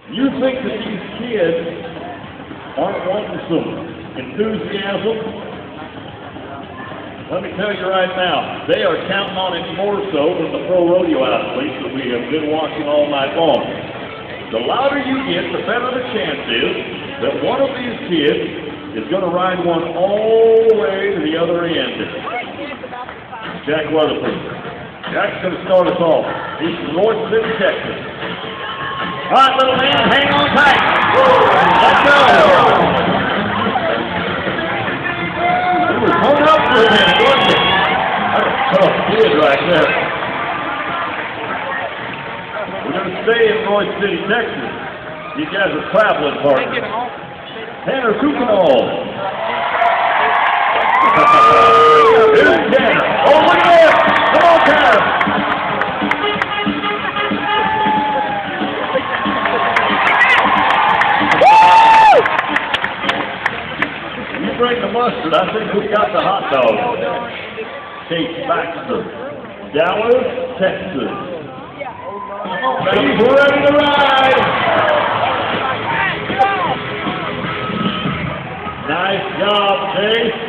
You think that these kids aren't wanting some enthusiasm? Let me tell you right now, they are counting on it more so than the pro rodeo athletes that we have been watching all night long. The louder you get, the better the chance is that one of these kids is going to ride one all the way to the other end. Jack Weatherford. Jack's going to start us off. He's from North City, Texas. All right, little man, hang on tight. Let's go. He was hung up for a minute, wasn't he? That's a tough kid right there. We're going to stay in North City, Texas. These guys are traveling partners. Tanner Kukanol. Here's Tanner. Oh, look at this. Come on, Tanner. Woo! You bring the mustard. I think we got the hot dog. Kate Baxter. Dallas, Texas. He's ready to ride. Nice job, Chase.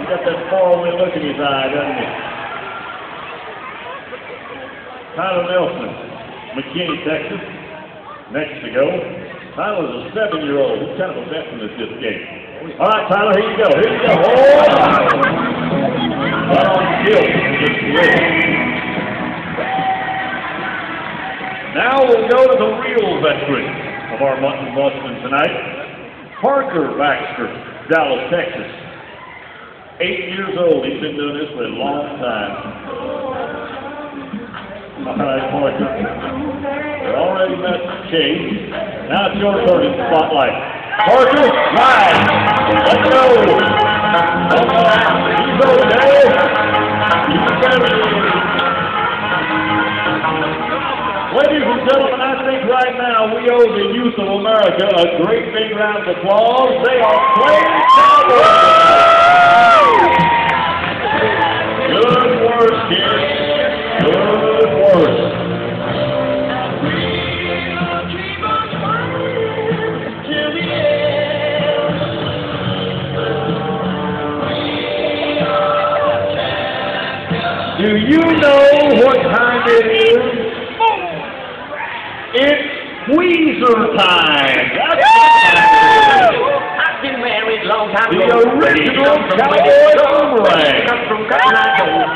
He's got that faraway look in his eye, doesn't he? Tyler Nelson, McKinney, Texas. Next to go. Tyler's a 7-year-old. He's kind of a veteran at this game. All right, Tyler, here you go. Here you go. Oh! Right on the field. Now we'll go to the real veteran of our mutton busting tonight. Parker Baxter, Dallas, Texas. 8 years old. He's been doing this for a long time. All right, Parker. They already met Chase. Now it's your turn in the spotlight. Parker, ride. Let's go. He's okay. He's ready. Ladies and gentlemen, I think right now we owe the youth of America a great big round of applause. They are playing cowboys. Good work, kids. Good work. Do you know what time it is? It's Weezer time! That's I've been married long time the ago. original cowboy boomerang! Come from Cotton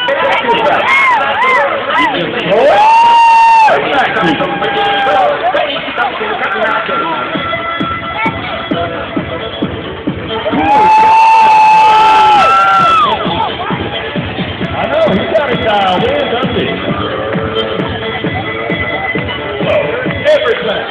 Check this out. You just throw it right back to you. I know, he got it dialed in, doesn't he? Everything.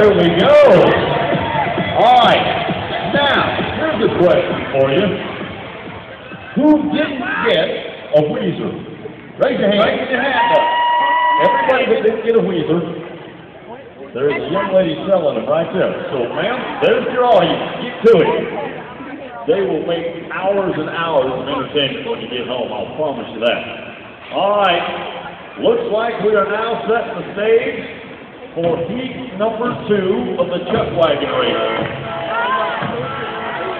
There we go. All right. Now, here's a question for you. Who didn't get a Weezer? Raise your hand. Raise your hand up. Everybody that didn't get a Weezer, there's a young lady selling them right there. So, ma'am, there's your audience. Get to it. They will make hours and hours of entertainment when you get home. I'll promise you that. All right. Looks like we are now setting the stage for heat number 2 of the chuck wagon race.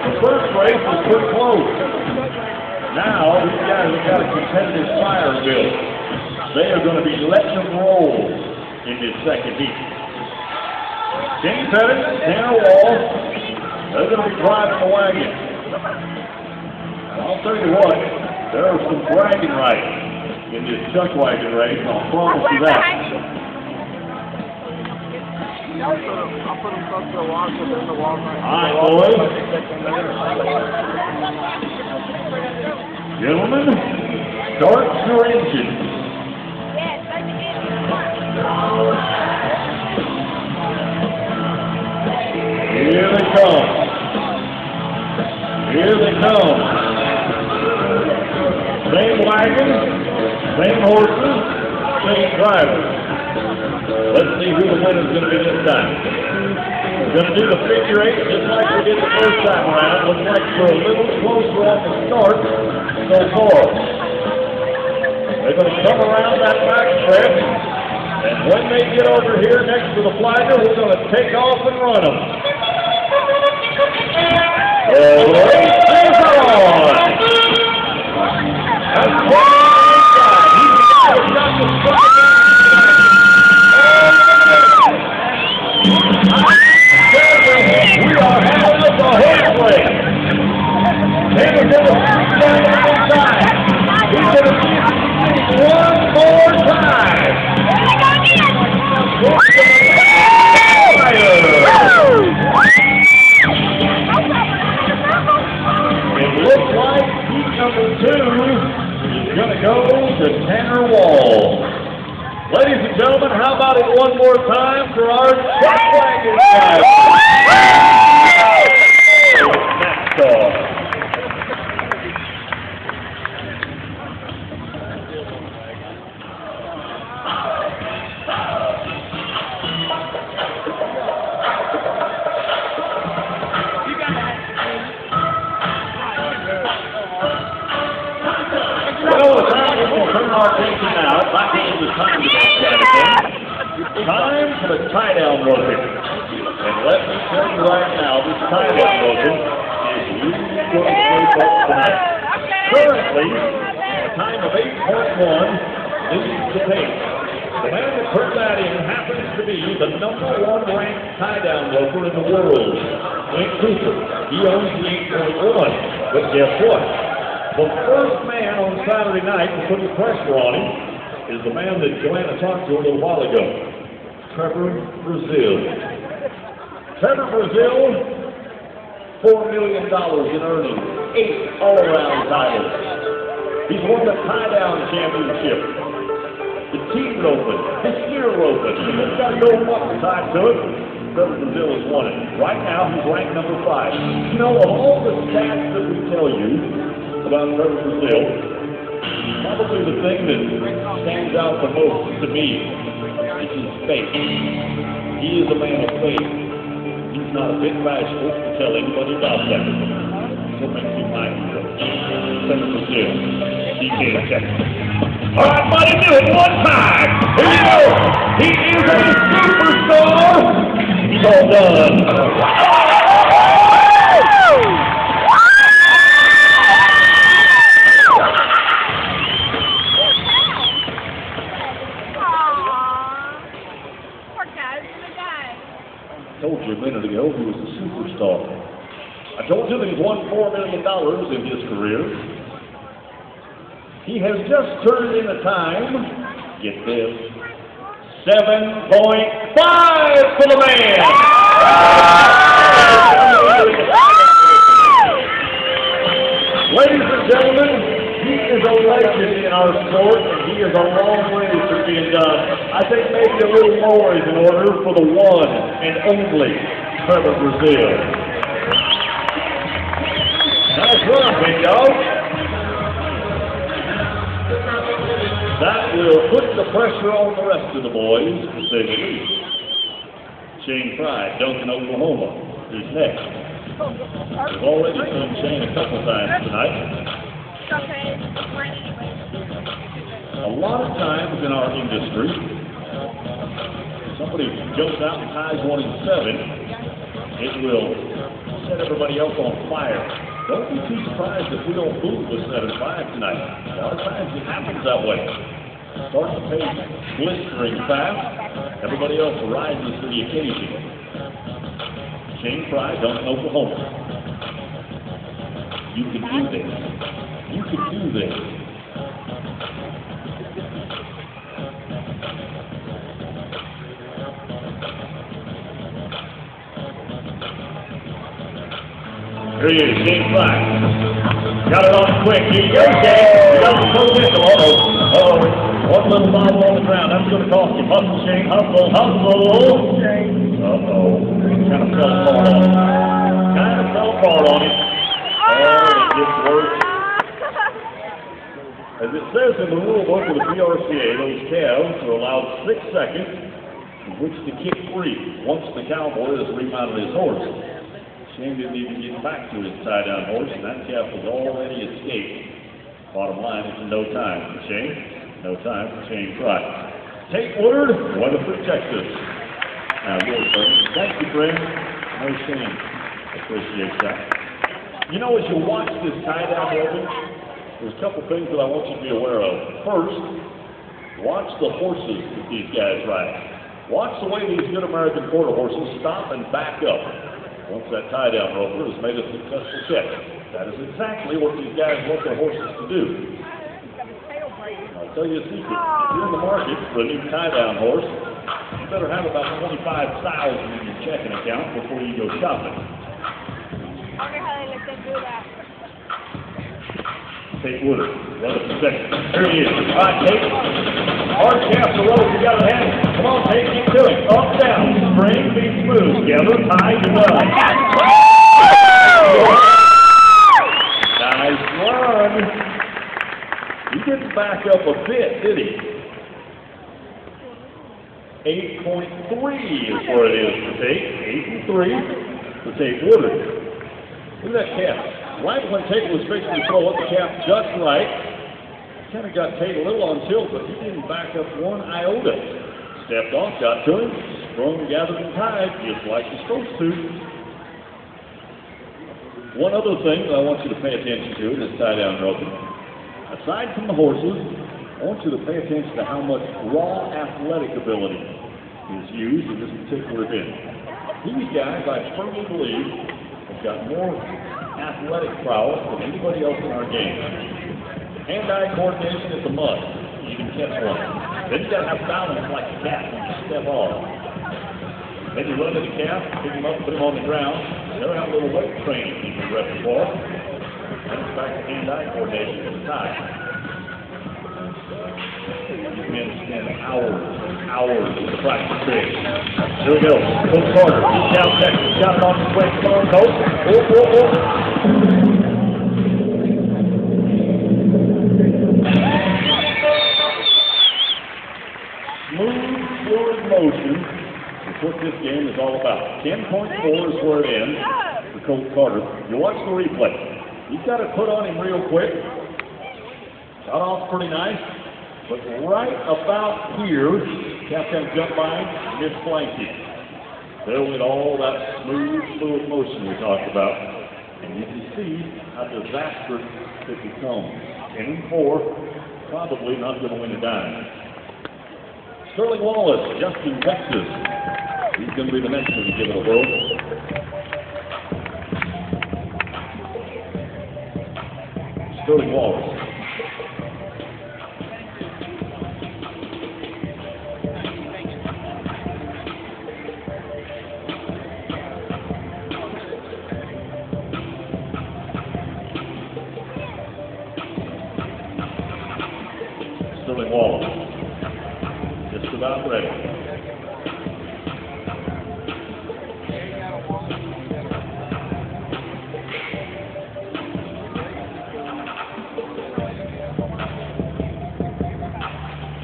The first race is pretty close. Now, these guys have got a competitive fire built. They are going to be letting them roll in this second heat. Kenny Pettit, Tanner Wall, they're going to be driving the wagon. And I'll tell you what, there are some bragging rights in this chuck wagon race, I'll promise you that. I'll put them close to the wall, so there's the wall right. All right, boys. Gentlemen, start your engine. Here they come. Here they come. Same wagon, same horses, same drivers. Let's see who the winner's going to be this time. We're going to do the figure eight just like we did the first time around. Looks like we're a little closer on the start so far. They're going to come around that back stretch, and when they get over here next to the flagger, we're going to take off and run them. The race is on! That's what he's got the spot. We are having the horse race. Taylor's going to stand inside. He's going to see one more time. It looks like heat number 2 is going to go to Tanner Wall. Ladies and gentlemen, how about it one more time for our truck wagon driver? Well, the time we will turn our attention now back into the time to get that again. Time for the tie-down roping. And let me tell you right now, this tie-down roping is really going to break up tonight. Currently, a time of 8.1 leads the pace. The man that put that in happens to be the #1 ranked tie-down roper in the world, Wayne Cooper. He owns the 8.1. But guess what? The first man on Saturday night to put the pressure on him is the man that Joanna talked to a little while ago, Trevor Brazil. Trevor Brazil, $4 million in earnings, 8 all-around titles. He's won the tie-down championship, the team roping, the steer roping. He's got to go up side to it. Trevor Brazil has won it. Right now, he's ranked number 5. You know, of all the stats that we tell you about Trevor Brazil, probably the thing that stands out the most to me is his faith. He is a man of faith. He's not a bit bashful to tell anybody about that. What makes you mind him? Trevor Brazil. He can't check. All right, buddy, do it one time. Here you go. He is a superstar. He's all done. I told you a minute ago he was a superstar. I told you that he's won $4 million in his career. He has just turned in a time, get this, 7.5 for the man. Ladies and gentlemen, he is a legend in our sport, and he is a long way from being done. I think maybe a little more is in order for the one and only Trevor Brazil. Nice run, big dog. That will put the pressure on the rest of the boys, to say the least. Shane Fry, Duncan, Oklahoma, is next. We've already seen Shane a couple times tonight. A lot of times in our industry, somebody jumps out and ties one in 7, it will set everybody else on fire. Don't be too surprised if we don't move with 7-5 tonight. A lot of times it happens that way. Start the pace blistering fast, everybody else rises to the occasion. Shane Fry, Duncan, Oklahoma. You can do this. You can do this. Here he is, Shane Fry. Got it on quick. Here you go, Shane. You got the full whistle. Uh-oh. One little bobble on the ground. That's going to cost you. Hustle, Shane. Hustle, hustle. Uh-oh. Kind of fell apart on him. gets worse. As it says in the rule book of the PRCA, those calves are allowed 6 seconds in which to kick free once the cowboy has remounted his horse. Shane didn't even get back to his tie-down horse, and that calf was already escaped. Bottom line, it's no time for Shane. No time for Shane Price. Tate Woodard, Weatherford, Texas. Now, yours, friend. Thank you, friend. No Shane. Appreciate that. You know, as you watch this tie-down movement, there's a couple things that I want you to be aware of. First, watch the horses that these guys ride. Watch the way these good American quarter horses stop and back up once that tie-down roper has made a successful check. That is exactly what these guys want their horses to do. I'll tell you a secret. If you're in the market for a new tie-down horse, you better have about $25,000 in your checking account before you go shopping. I wonder how they let them do that. Tate Woodard, run up the second. Here he is. All right, Tate. Hard calf to roll. You got it handy. Come on, Tate. Keep doing it. Up, down. Spring, be smooth. Together, tie, you're done. Nice run. He didn't back up a bit, did he? 8.3 is where it is for Tate. 8 and 3 for Tate Woodard. Look at that calf. Right when Tate was fixing to throw it, the calf just right. Kind of got Tate a little on tilt, but he didn't back up one iota. Stepped off, got to him, sprung, gathered, and tied, just like you're supposed to. One other thing that I want you to pay attention to in this tie-down roping, aside from the horses, I want you to pay attention to how much raw athletic ability is used in this particular event. These guys, I firmly believe, have got more athletic prowess than anybody else in our game. Hand-eye coordination is a must. You can catch one. Then you got to have balance like a cat when you step off. Then you run to the calf, pick him up, put him on the ground. They'll have a little weight training in your repertoire. Then it's back to hand-eye coordination at the time. You can spend hours and hours of the practice training. Here we go. Coach Carter. He's down Texas. Got it on his way. Come on, Coach. Smooth, fluid motion is what this game is all about. 10.4 is where it ends for Coach Carter. You watch the replay. He's got it put on him real quick. Got off pretty nice. But right about here, Captain jumped by him, mid-flanked him. There went all that smooth, fluid motion we talked about. And you can see how disastrous it becomes. 10 and 4, probably not going to win a dime. Sterling Wallace, Justin, Texas. He's going to be the next one to give it a whirl. Sterling Wallace. Sterling Wallace. Just about ready.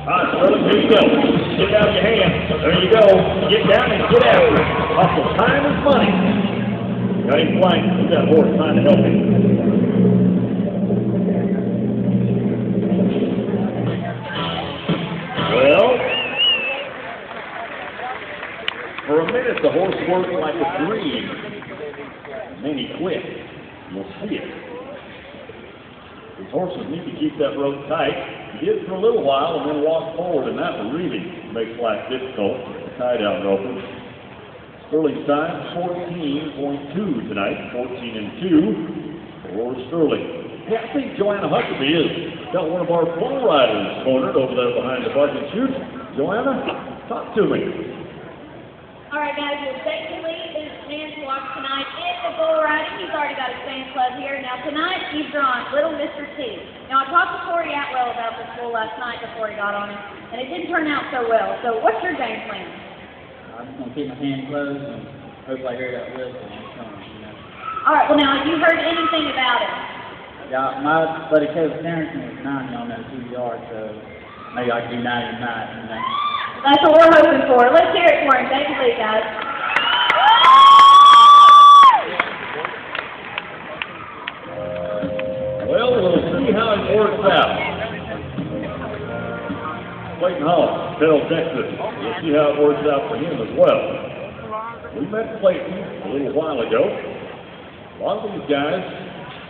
All right, Sterling, here you go. Get out of your hand. There you go. Get down and get after it. Hustle. Time is money. Got him flanked. He's got horse trying to help him. Well, for a minute the horse worked like a dream, and then he quit. You'll see it. These horses need to keep that rope tight. He did for a little while and then walked forward, and that really makes life difficult for the tie-down ropers. Sterling's time, 14.2 tonight, 14 and 2 for Sterling. Yeah, I think Joanna Huckabee has got one of our bull riders cornered over there behind the bucket chute. Joanna, talk to me. All right, guys, your second lead is Nan's Walk tonight in the bull riding. He's already got his fan club here. Now, tonight, he's drawn Little Mr. T. Now, I talked to Corey Atwell about this bull last night before he got on him, and it didn't turn out so well. So, what's your game plan? I'm just going to keep my hand closed and hope I hear that whistle. All right, well, now, have you heard anything about him? Yeah, my buddy Coach Harrington was 90 on those 2 yards, so maybe I can do 90 tonight. You know? That's what we're hoping for. Let's hear it for him. Thank you, Lee, guys. Well, we'll see how it works out. Clayton Hall, Carroll, Texas. We'll see how it works out for him as well. We met Clayton a little while ago. A lot of these guys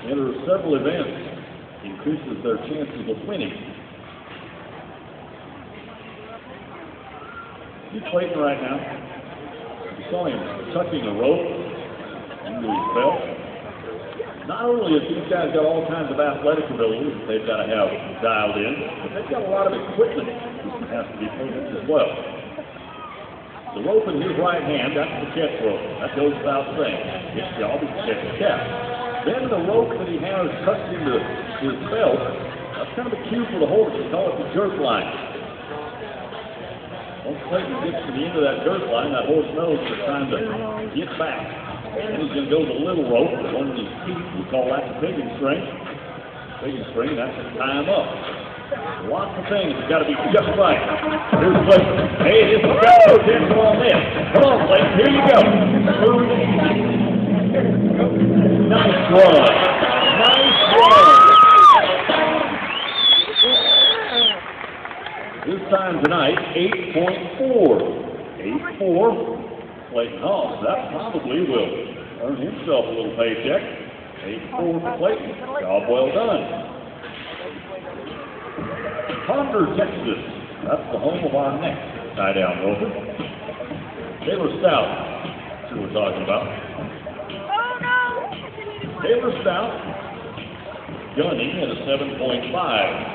enter several events, increases their chances of winning. See Clayton right now. You saw him tucking a rope into his belt. Not only have these guys got all kinds of athletic abilities that they've got to have dialed in, but they've got a lot of equipment that has to be put in as well. The rope in his right hand, that's the catch rope. That goes without saying. His job is to catch the catch. Then the rope that he has tucked into his belt, that's kind of a cue for the horse. We call it the jerk line. Once Clayton gets to the end of that jerk line, that horse knows they're trying to get back. And he's going to go to the little rope, the one with his teeth. We call that the pigging string. Pigging string, that's to tie him up. Lots of things have got to be just right. Here's Clayton. Hey, this has got no potential on this. Come on, Clayton, here you go. Nice run. Nice run. This time tonight, 8.4. 8.4. Clayton Hall. That probably will earn himself a little paycheck. 8-4 for Clayton. Job well done. Ponder, Texas. That's the home of our next tie-down roper. Taylor Stout. That's who we're talking about. Oh, no. Taylor Stout gunning at a 7.5.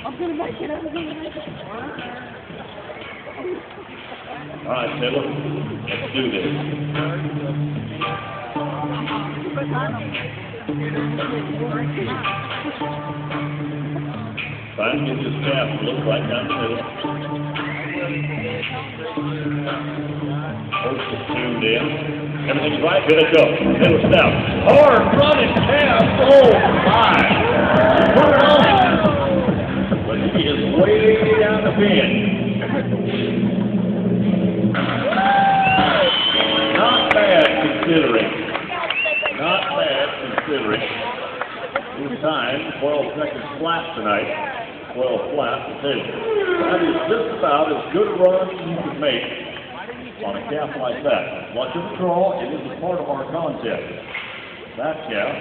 I'm going to make it. All right, Taylor, let's do this. Trying to get this calf to look right down the middle. Horse is tuned in. Everything's right. Here it goes. Taylor Stout. Hard running calf. Oh, my. Put it on. But he is way down the pin. Not bad considering. Not bad considering. This time, 12 seconds flat tonight. 12 flat to Taylor. That is just about as good a run as you can make on a calf like that. Watch the draw. It is a part of our contest. That calf,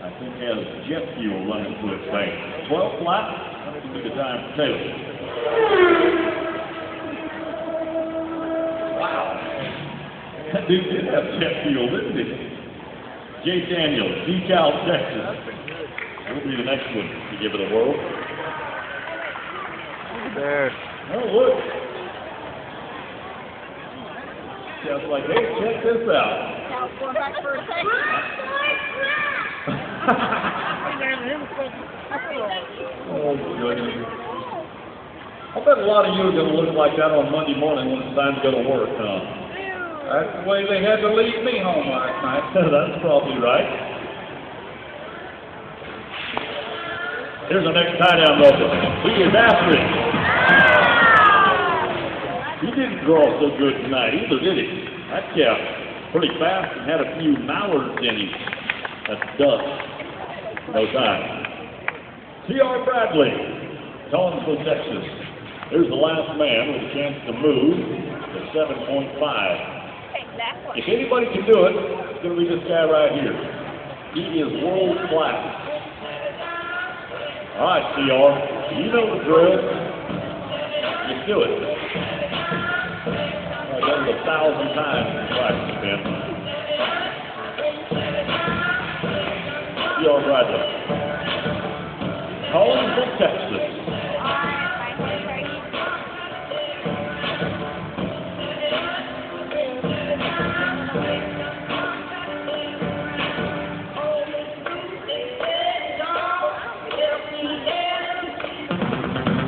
I think, has jet fuel running through its veins. 12 flat. That's a good time for Taylor. Wow. That dude did have jet fuel, didn't he? Jay Daniels, Decal, Texas. He'll be the next one to give it a whirl. There. Oh, look. Just like, hey, check this out. Now going back for a second. Oh, goodness. I bet a lot of you are going to look like that on Monday morning when it's time to go to work, huh? That's the way they had to leave me home last night. That's probably right. Here's the next tie-down roper. He is after it. He didn't draw so good tonight either, did he? That calf pretty fast and had a few mallards in him. That's dust. No time. T.R. Bradley, Collinsville, Texas. Here's the last man with a chance to move to 7.5. If anybody can do it, it's going to be this guy right here. He is world class. All right, CR, you know the drill. Let's do it. I've done it 1,000 times in practice, man. CR Bradley. Collinsville, Texas.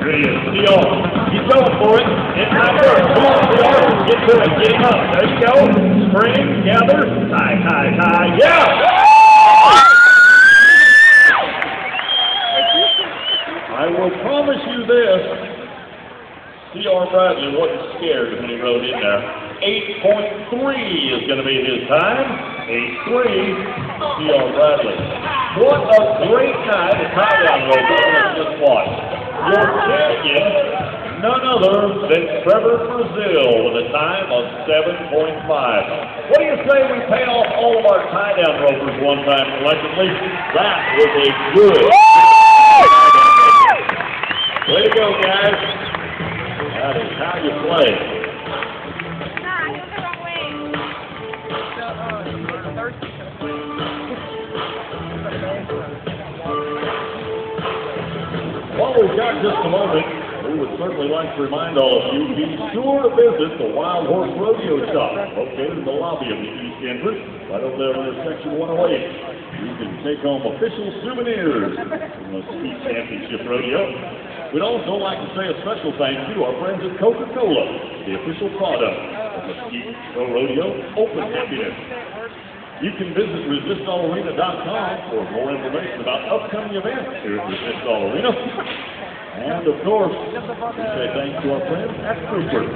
Here he is, CR. He's going for it. It's not first. Come on, CR. Get to it. Get him up. There you go. Spring, gather, tie, tie, tie. Yeah! I will promise you this. C.R. Bradley wasn't scared when he rode in there. 8.3 is going to be his time. 8.3, C.R. Bradley. What a great night of tie-down roping. Let's just watch. Your champion, none other than Trevor Brazil with a time of 7.5. What do you say we pay off all of our tie-down ropers one time collectively? That was a good. Way to go, guys. That is how you play. Well, we've got just a moment. We would certainly like to remind all of you, be sure to visit the Wild Horse Rodeo Shop, located in the lobby of the East Entrance, right over there in section 108. You can take home official souvenirs from the Speed Championship Rodeo. We'd also like to say a special thank you to our friends at Coca-Cola, the official product of the Speed Pro Rodeo Open Happiness. You can visit ResistAllArena.com for more information about upcoming events here at Resist All Arena. And of course, we say thanks to our friends at Freeford.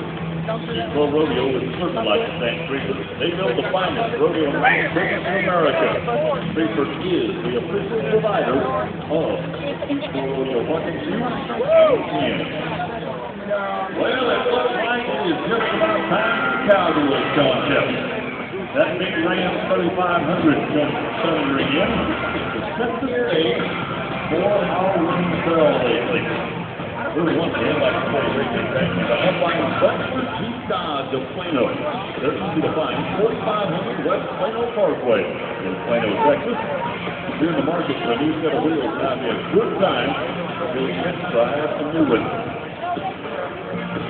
Speed Pro Rodeo would certainly like to thank Freeford. They build the finest rodeo business in America. Freeford is the official provider of Speed Pro Rodeo bucket shoes and pins. Well, it looks like it is just about time for the Cowboys contest. That big Ram 3500 comes thundering in to set the stage for our winning barrel lately. We're once again, like I say, thank you to Upline Buster Chief Dodge of Plano. They're easy to find, 4500 West Plano Parkway in Plano, Texas. If you're in the market for a new set of wheels, now would be a good time to do a test drive a new one.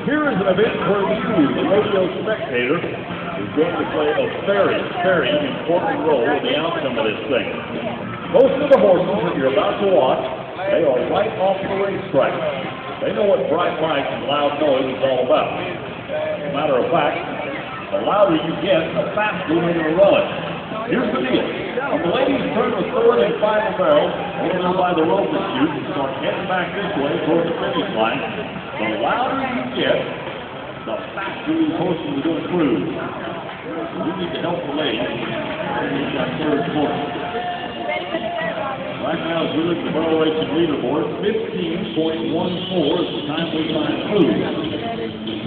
Here is an event where you, the rodeo spectator, is going to play a very, very important role in the outcome of this thing. Most of the horses that you're about to watch, they are right off the racetrack. They know what bright lights and loud noise is all about. As a matter of fact, the louder you get, the faster you're going to run. Here's the deal. When the ladies turn the third and final barrel over by the rope and chute and start heading back this way toward the finish line, the louder you get, the faster these horses are going to cruise. We need to help the ladies in that third quarter. Right now, as we look at the barrel racing leaderboard, 15.14 is the time we find cruise.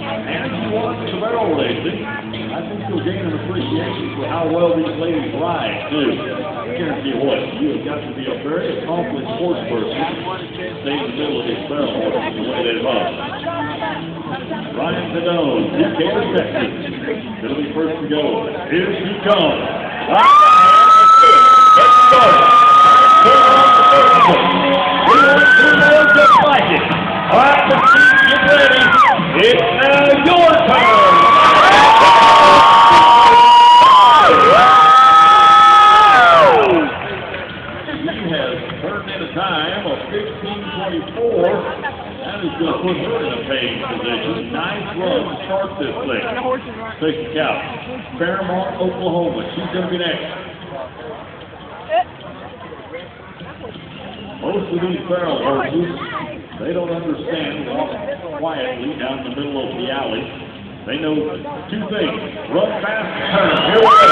And if you watch the barrel racing, I think you'll gain an appreciation for how well these ladies ride, too. I guarantee what, you have got to be a very accomplished sports person to stay in the middle of these barrel horses the way they run. Ryan Sedone, Decatur, Texas, going to be first to go. Here she comes. Let's go. Turn on the first one. We're going to do just like it. All right, let's get ready. It's now your turn. She has turned in a time of 15:24. That is going to put her in a paying position. Nice run to start this thing. Take the count. Fairmont, Oklahoma. She's going to be next. Most of these barrel horses, they don't understand walking quietly down the middle of the alley. They know two things: run fast and turn. Here we go.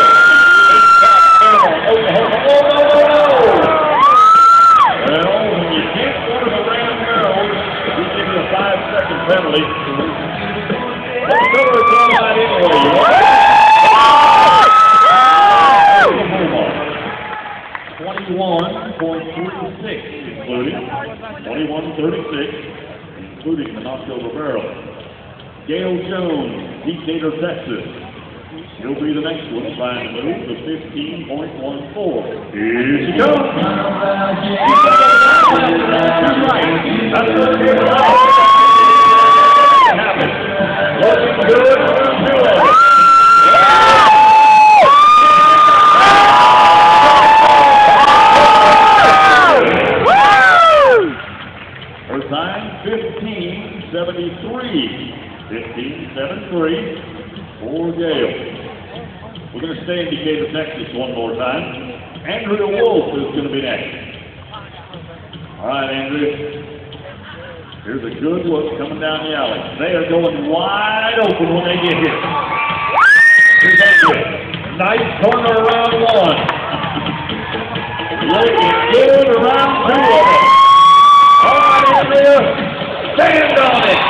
Oklahoma. Oh, no! Well, when you can't order the round barrels, we give you a 5-second penalty. Let's cover it all out anyway, you know? 21.36, including 21.36, including the knocked-over barrel. Gail Jones, Decatur, Texas. She'll be the next one trying to move to 15.14. Here she goes. That's right. That's what it is. Looking good for 2 of it. Her time, 15.73. 15.73. for Gale. We're going to stay in Decatur, Texas one more time. Andrea Wolf is going to be next. All right, Andrea. Here's a good look coming down the alley. They are going wide open when they get here. Here's Andrea. Nice corner around one. Looking good around two of them. All right, Andrea. Stand on it.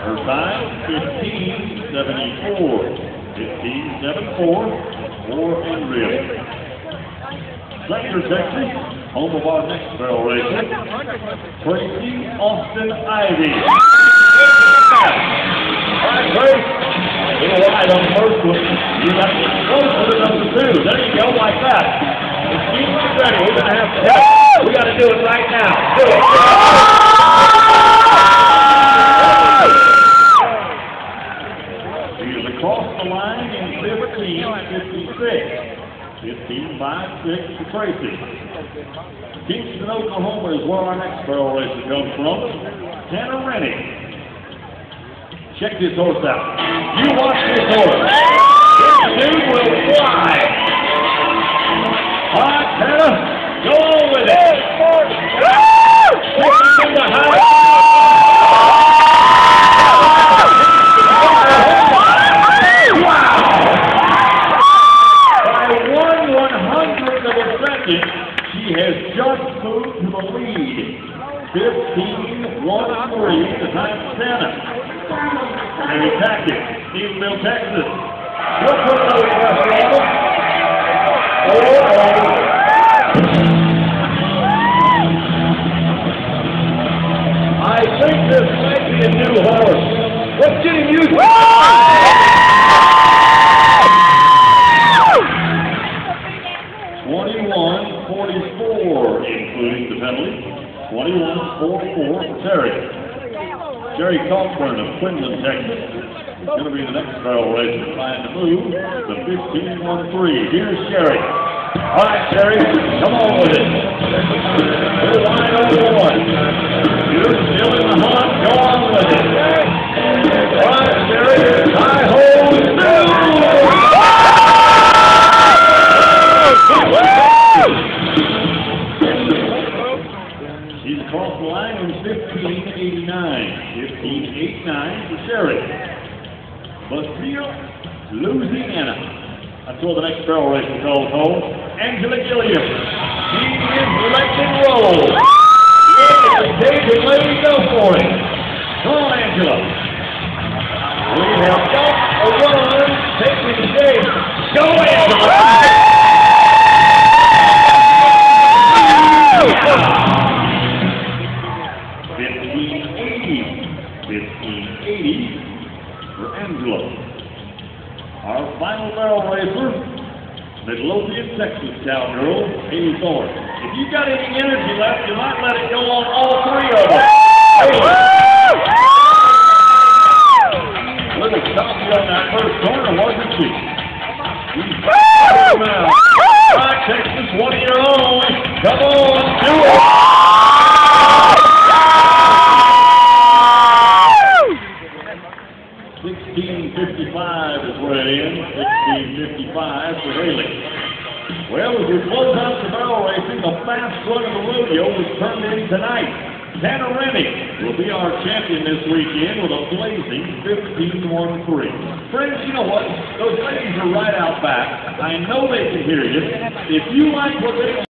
Her time, 15:74. 15:74 for Andrea. Centre, Texas, home of our next barrel racer, Tracy Austin Ivy. All right, Grace. A little wide on the first one. You got to get close to the number two. There you go, like that. If you get ready, we're going to have to help. We got to do it right now. Do it. She is across the line in 15:56. 15-5-6 to Tracy. Kingston, Oklahoma is where our next barrel racer comes from. Tanner Rennie. Check this horse out. You watch this horse. This dude will fly. All right, Tanner, go on with it. Take it in the house. She has just moved to the lead. 15-1-3 to time Santa. Mary Tackett, Stephenville, Texas. We'll put another pressure on them. I think this might be a new horse. Let's get him used to it. 21-44, including the penalty. 21-44 for Terry. Jerry Cockburn of Quinlan, Texas, is going to be the next barrel racer trying to move to 15-1-3. Here's Sherry. All right, Sherry, come on with it. You're wide over one. You're still in the hunt. Go on with it. All right, Sherry. High hold two. She's across the line in 15:89. 15:89 for Sherry. Bastille, Louisiana. That's where the next barrel race is called home. Angela Gilliam. She is letting roll. Yeah, David, let me go for it. Come on, Angela. We have got a run taking shape. Go, Angela. 1580 for Angela. Our final barrel racer, Midlothian, Texas cowgirl, Amy Thorne. If you got any energy left, you might let it go on all three of them. Little choppy on that first corner, wasn't she? All right, Texas, one of your own. Come on, do it. 16:55 is where it ends. 16:55 for Haley. Well, as we close out the barrel racing, the fast run of the rodeo was turned in tonight. Tanner Rennie will be our champion this weekend with a blazing 15-1-3. Friends, you know what? Those ladies are right out back. I know they can hear you. If you like what they